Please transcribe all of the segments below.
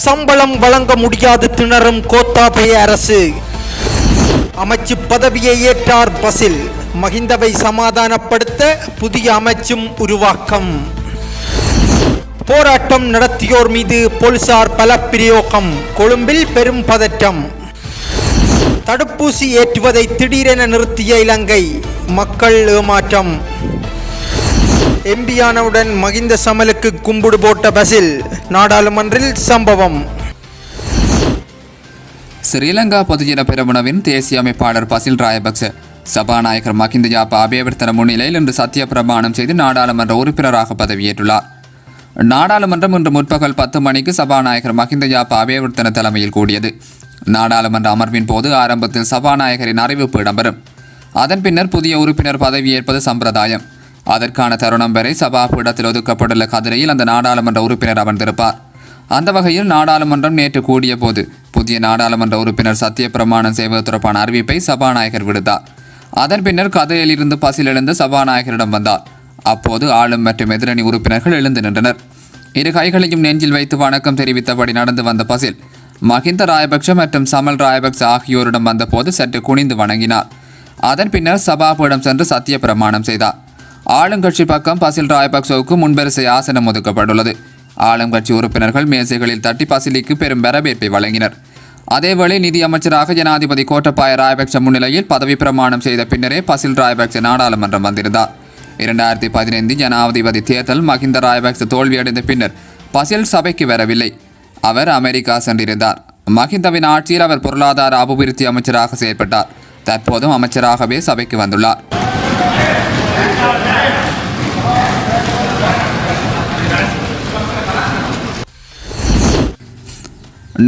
சம்பளம் வழங்க முடியாது திணறும் கோத்தாபய அரசு. அமைச்சு பதவியை ஏற்றார் பசில். மஹிந்தவை சமாதானப்படுத்த புதிய அமைச்சும் உருவாக்கம். போராட்டம் நடத்தியோர் மீது போலீசார் பலப்பிரயோகம். கொழும்பில் பெரும் பதற்றம். தடுப்பூசி ஏற்றுவதை திடீரென நிறுத்திய இலங்கை. மக்கள் ஏமாற்றம். எம்பியானவுடன் மஹிந்த சமலுக்கு கும்பிடு போட்ட பசில். நாடாளுமன்றில் சம்பவம். ஸ்ரீலங்கா பொதுஜன பெரமுனவின் தேசிய அமைப்பாளர் பசில் ராயபக்ச சபாநாயகர் மஹிந்த யாப்பா அபேவர்த்தன முன்னிலையில் இன்று சத்திய பிரமாணம் செய்து நாடாளுமன்ற உறுப்பினராக பதவியேற்றுள்ளார். நாடாளுமன்றம் இன்று முற்பகல் 10 மணிக்கு சபாநாயகர் மஹிந்த யாப்பா அபேவர்த்தன தலைமையில் கூடியது. நாடாளுமன்ற அமர்வின் போது ஆரம்பத்தில் சபாநாயகரின் அறிவிப்பு இடம்பெறும். அதன் பின்னர் புதிய உறுப்பினர் பதவியேற்பது சம்பிரதாயம். அதற்கான தருணம் வரை சபாபீடத்தில் ஒதுக்கப்பட்டுள்ள கதிரையில் அந்த நாடாளுமன்ற உறுப்பினர் அமர்ந்திருப்பார். அந்த வகையில் நாடாளுமன்றம் நேற்று கூடிய போது புதிய நாடாளுமன்ற உறுப்பினர் சத்திய பிரமாணம் செய்வது தொடர்பான அறிவிப்பை சபாநாயகர் விடுத்தார். அதன் பின்னர் கதையில் இருந்து பசில் எழுந்து சபாநாயகரிடம் வந்தார். அப்போது ஆளும் மற்றும் எதிரணி உறுப்பினர்கள் எழுந்து நின்றனர். இரு கைகளையும் நெஞ்சில் வைத்து வணக்கம் தெரிவித்தபடி நடந்து வந்த பசில் மஹிந்த ராயபக்ஷ மற்றும் சமல் ராயபக்ச ஆகியோரிடம் வந்தபோது சற்று குனிந்து வணங்கினார். அதன் பின்னர் சபாபீடம் சென்று சத்திய பிரமாணம் செய்தார். ஆளுங்கட்சி பக்கம் பசில் ராயபக்சவுக்கு முன்வரிசை ஆசனம் ஒதுக்கப்பட்டுள்ளது. ஆளுங்கட்சி உறுப்பினர்கள் மேசைகளில் தட்டி பசிலிக்கு பெரும் வரவேற்பை வழங்கினர். அதேவேளை நிதி அமைச்சராக ஜனாதிபதி கோட்டபாய ராயபக்ச முன்னிலையில் பதவி பிரமாணம் செய்த பின்னரே பசில் ராயபக்ச நாடாளுமன்றம் வந்திருந்தார். 2015 ஜனாதிபதி தேர்தல் மஹிந்த ராயபக்ச தோல்வியடைந்த பின்னர் பசில் சபைக்கு வரவில்லை. அவர் அமெரிக்கா சென்றிருந்தார். மஹிந்தவின் ஆட்சியில் அவர் பொருளாதார அபிவிருத்தி அமைச்சராக செயல்பட்டார். தற்போதும் அமைச்சராகவே சபைக்கு வந்துள்ளார்.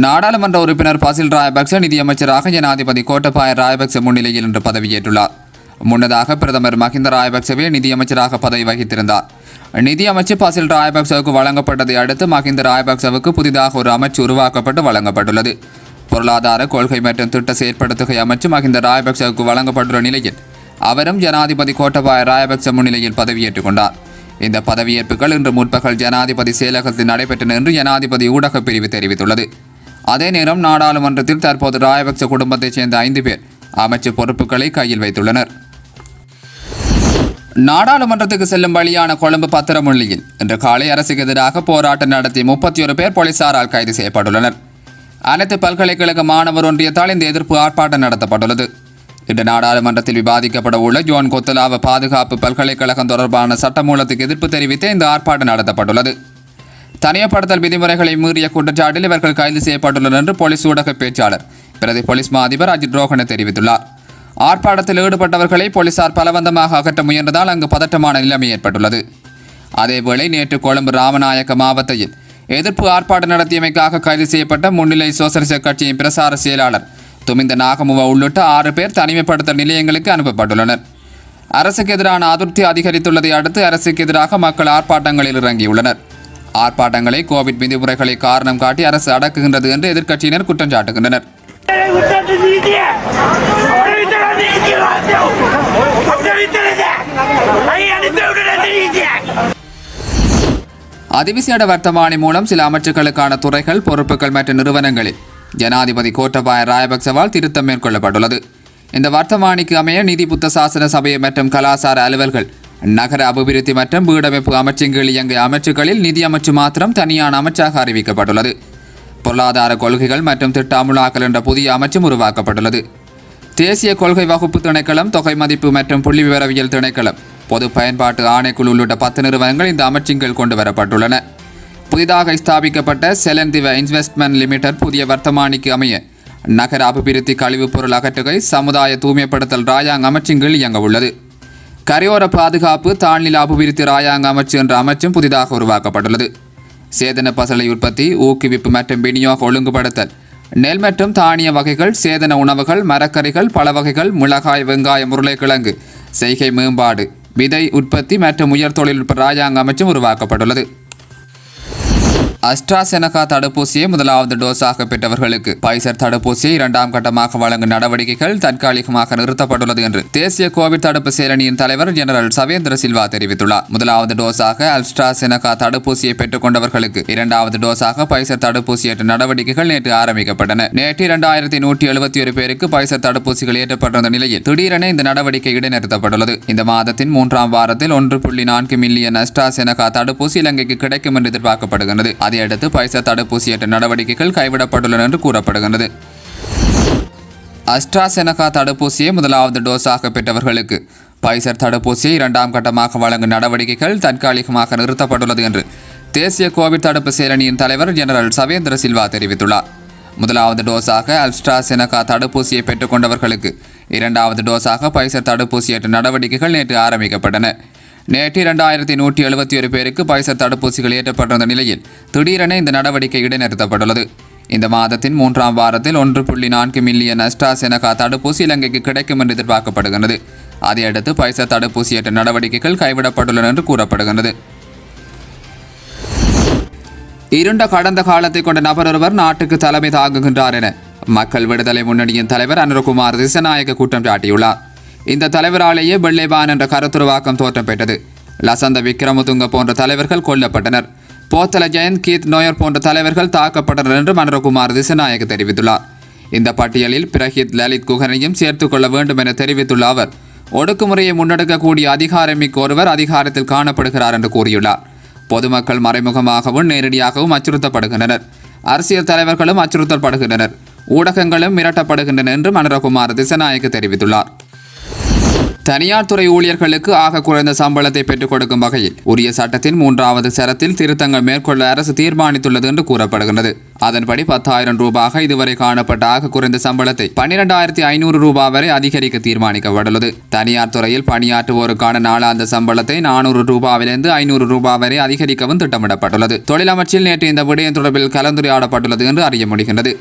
நாடாளுமன்ற உறுப்பினர் பசில் ராயபக்ச நிதியமைச்சராக ஜனாதிபதி கோட்டபாய ராயபக்ச முன்னிலையில் இன்று பதவியேற்றுள்ளார். முன்னதாக பிரதமர் மஹிந்த ராயபக்சவே நிதியமைச்சராக பதவி வகித்திருந்தார். நிதியமைச்சு பசில் ராயபக்சவுக்கு வழங்கப்பட்டதை அடுத்து மஹிந்த ராயபக்சவுக்கு புதிதாக ஒரு அமைச்சு உருவாக்கப்பட்டு வழங்கப்பட்டுள்ளது. பொருளாதார கொள்கை மற்றும் திட்ட செயற்படுத்துகை அமைச்சு மஹிந்த ராயபக்சவுக்கு வழங்கப்பட்டுள்ள நிலையில் அவரும் ஜனாதிபதி கோட்டபாய ராயபக்ச முன்னிலையில் பதவியேற்றுக் கொண்டார். இந்த பதவியேற்புகள் இன்று முற்பகல் ஜனாதிபதி செயலகத்தில் நடைபெற்றன என்று ஜனாதிபதி ஊடகப் பிரிவு தெரிவித்துள்ளது. அதே நேரம் நாடாளுமன்றத்தில் தற்போது ராயபக்ச குடும்பத்தைச் சேர்ந்த 5 பேர் அமைச்சு பொறுப்புகளை கையில் வைத்துள்ளனர். நாடாளுமன்றத்துக்கு செல்லும் வழியான கொழும்பு பத்திரமுள்ளியில் இன்று காலை அரசுக்கு எதிராக போராட்டம் நடத்தி 31 பேர் போலீசாரால் கைது செய்யப்பட்டுள்ளனர். அனைத்து பல்கலைக்கழக மாணவர் ஒன்றியத்தால் இந்த எதிர்ப்பு ஆர்ப்பாட்டம் நடத்தப்பட்டுள்ளது. இன்று நாடாளுமன்றத்தில் விவாதிக்கப்பட உள்ள ஜோன் கொத்தலாவ பாதுகாப்பு பல்கலைக்கழகம் தொடர்பான சட்டமூலத்துக்கு எதிர்ப்பு தெரிவித்து இந்த ஆர்ப்பாட்டம் நடத்தப்பட்டுள்ளது. தனியப்படுத்தல் விதிமுறைகளை மீறிய குற்றச்சாட்டில் இவர்கள் கைது செய்யப்பட்டுள்ளனர் என்று போலீஸ் ஊடக பேச்சாளர் பிரதி போலீஸ் மா அதிபர் அஜித் ரோஹன தெரிவித்துள்ளார். ஆர்ப்பாட்டத்தில் ஈடுபட்டவர்களை போலீசார் பலவந்தமாக அகற்ற முயன்றதால் அங்கு பதற்றமான நிலைமை ஏற்பட்டுள்ளது. அதேவேளை நேற்று கொழும்பு ராமநாயக்க மாவட்டத்தில் எதிர்ப்பு ஆர்ப்பாட்டம் நடத்தியமைக்காக கைது செய்யப்பட்ட முன்னிலை சோசலிச கட்சியின் பிரசார செயலாளர் துமிந்த நாகமுவ உள்ளிட்ட 6 பேர் தனிமைப்படுத்தல் நிலையங்களுக்கு அனுப்பப்பட்டுள்ளனர். அரசுக்கு எதிரான அதிருப்தி அதிகரித்துள்ளதை அடுத்து அரசுக்கு எதிராக மக்கள் ஆர்ப்பாட்டங்களில் இறங்கியுள்ளனர். ஆர்ப்பாட்டங்களை கோவிட் விதிமுறைகளை காரணம் காட்டி அரசு அடக்குகின்றது என்று எதிர்க்கட்சியினர் குற்றம் சாட்டுகின்றனர். அதிவிசேட வர்த்தமானி மூலம் சில அமைச்சுக்களுக்கான துறைகள் பொறுப்புகள் மற்றும் நிறுவனங்களில் ஜனாதிபதி கோட்டபாய ராயபக்சவால் திருத்தம் மேற்கொள்ளப்பட்டுள்ளது. இந்த வர்த்தமானிக்கு அமைய நிதி புத்த சாசன சபை மற்றும் கலாசார அலுவல்கள் நகர அபிவிருத்தி மற்றும் வீடமைப்பு அமைச்சின் கீழ் இயங்கிய அமைச்சுக்களில் நிதி அமைச்சு மாத்திரம் தனியான அமைச்சாக அறிவிக்கப்பட்டுள்ளது. பொருளாதார கொள்கைகள் மற்றும் திட்ட அமுலாக்கல் என்ற புதிய அமைச்சும் உருவாக்கப்பட்டுள்ளது. தேசிய கொள்கை வகுப்பு திணைக்களம், தொகை மதிப்பு மற்றும் புள்ளி விவரவியல் திணைக்களம், பொது பயன்பாட்டு ஆணைக்குழு உள்ளிட்ட 10 நிறுவனங்கள் இந்த அமைச்சின் கீழ் கொண்டு வரப்பட்டுள்ளன. புதிதாக ஸ்தாபிக்கப்பட்ட செலந்திவ இன்வெஸ்ட்மெண்ட் லிமிடெட் புதிய வர்த்தமானிக்கு அமைய நகர அபிவிருத்தி, கழிவுப் பொருள் அகற்றுகை, சமுதாய தூய்மைப்படுத்தல் ராயாங் அமைச்சின் கீழ் இயங்க உள்ளது. கரையோர பாதுகாப்பு, தாழ்நில அபிவிருத்தி ராயாங் அமைச்சு என்ற அமைச்சும் புதிதாக உருவாக்கப்பட்டுள்ளது. சேதன பசலை உற்பத்தி, ஊக்குவிப்பு மற்றும் விநியோக ஒழுங்குபடுத்தல், நெல் மற்றும் தானிய வகைகள், சேதன உணவுகள், மரக்கறிகள், பல வகைகள், மிளகாய், வெங்காயம், உருளைக்கிழங்கு, செய்கை மேம்பாடு, விதை உற்பத்தி மற்றும் உயர் தொழில்நுட்ப ராயாங் அமைச்சும் உருவாக்கப்பட்டுள்ளது. அஸ்ட்ராசெனகா தடுப்பூசியை முதலாவது டோஸாக பெற்றவர்களுக்கு பைசர் தடுப்பூசியை இரண்டாம் கட்டமாக வழங்கும் நடவடிக்கைகள் தற்காலிகமாக நிறுத்தப்பட்டுள்ளது என்று தேசிய கோவிட் தடுப்பு செயலணியின் தலைவர் ஜெனரல் சவேந்திர சில்வா தெரிவித்துள்ளார். முதலாவது டோஸாக அஸ்ட்ராசெனகா தடுப்பூசியை பெற்றுக் கொண்டவர்களுக்கு இரண்டாவது டோஸாக பைசர் தடுப்பூசி ஏற்ற நடவடிக்கைகள் நேற்று ஆரம்பிக்கப்பட்டன. நேற்று 2171 பேருக்கு பைசர் தடுப்பூசிகள் ஏற்றப்பட்டிருந்த நிலையில் திடீரென இந்த நடவடிக்கை இடைநிறுத்தப்பட்டுள்ளது. இந்த மாதத்தின் 3ஆம் வாரத்தில் 1.4 மில்லியன் அஸ்ட்ராசெனகா தடுப்பூசி இலங்கைக்கு கிடைக்கும் என்று எதிர்பார்க்கப்படுகிறது. அதையடுத்து பைசர் தடுப்பூசியற்ற நடவடிக்கைகள் கைவிடப்பட்டுள்ளன என்று கூறப்படுகிறது. அஸ்ட்ராசெனகா தடுப்பூசியை முதலாவது டோஸாக பெற்றவர்களுக்கு பைசர் தடுப்பூசியை இரண்டாம் கட்டமாக வழங்கும் நடவடிக்கைகள் தற்காலிகமாக நிறுத்தப்பட்டுள்ளது என்று தேசிய கோவிட் தடுப்பு செயலணியின் தலைவர் ஜெனரல் சவேந்திர சில்வா தெரிவித்துள்ளார். முதலாவது டோஸாக அஸ்ட்ராசெனகா தடுப்பூசியை பெற்றுக் கொண்டவர்களுக்கு இரண்டாவது டோஸாக பைசர் தடுப்பூசியற்ற நடவடிக்கைகள் நேற்று ஆரம்பிக்கப்பட்டன. நேற்று 2171 பேருக்கு பைசர் தடுப்பூசிகள் ஏற்றப்பட்டிருந்த நிலையில் திடீரென இந்த நடவடிக்கை இடைநிறுத்தப்பட்டுள்ளது. இந்த மாதத்தின் 3ஆம் வாரத்தில் 1.4 மில்லியன் அஸ்ட்ராசெனகா தடுப்பூசி இலங்கைக்கு கிடைக்கும் என்று எதிர்பார்க்கப்படுகிறது. அதையடுத்து பைசர் தடுப்பூசியற்ற நடவடிக்கைகள் கைவிடப்பட்டுள்ளன என்று கூறப்படுகிறது. இருண்ட கடந்த காலத்தை கொண்ட நபர் ஒருவர் நாட்டுக்கு தலைமை தாங்குகின்றார் என மக்கள் விடுதலை முன்னணியின் தலைவர் அனுரகுமார் திசநாயக்க குற்றம் சாட்டியுள்ளார். இந்த தலைவராலேயே வெள்ளைவான் என்ற கருத்துருவாக்கம் தோற்றம் பெற்றது. லசந்த விக்ரமதுங்க போன்ற தலைவர்கள் கொல்லப்பட்டனர். போத்தல ஜெயந்த் கீத் நோயர் போன்ற தலைவர்கள் தாக்கப்பட்டனர் என்று அனுரகுமார் திசநாயக்க தெரிவித்துள்ளார். இந்த பட்டியலில் பிரஹித் லலித் குகனையும் சேர்த்துக் கொள்ள வேண்டும் என தெரிவித்துள்ள அவர் ஒடுக்குமுறையை முன்னெடுக்கக்கூடிய அதிகாரமிக்க ஒருவர் அதிகாரத்தில் காணப்படுகிறார் என்று கூறியுள்ளார். பொதுமக்கள் மறைமுகமாகவும் நேரடியாகவும் அச்சுறுத்தப்படுகின்றனர். அரசியல் தலைவர்களும் அச்சுறுத்தப்படுகின்றனர். ஊடகங்களும் மிரட்டப்படுகின்றன என்றும் அனுரகுமார் திசநாயக்க தெரிவித்துள்ளார். தனியார் துறை ஊழியர்களுக்கு ஆக குறைந்த சம்பளத்தை பெற்றுக் கொடுக்கும் வகையில் உரிய சட்டத்தின் 3வது சரத்தில் திருத்தங்கள் மேற்கொள்ள அரசு தீர்மானித்துள்ளது என்று கூறப்படுகிறது. அதன்படி 10,000 ரூபாய் இதுவரை காணப்பட்ட ஆக குறைந்த சம்பளத்தை 12,500 ரூபாய் வரை அதிகரிக்க தீர்மானிக்கப்பட்டுள்ளது. தனியார் துறையில் பணியாற்றுவோருக்கான நாளாந்த சம்பளத்தை 400 ரூபாயிலிருந்து 500 ரூபாய் வரை அதிகரிக்கவும் திட்டமிடப்பட்டுள்ளது. தொழிலமைச்சில் நேற்று இந்த விடயம் தொடர்பில் கலந்துரையாடப்பட்டுள்ளது என்று அறிய முடிகின்றது.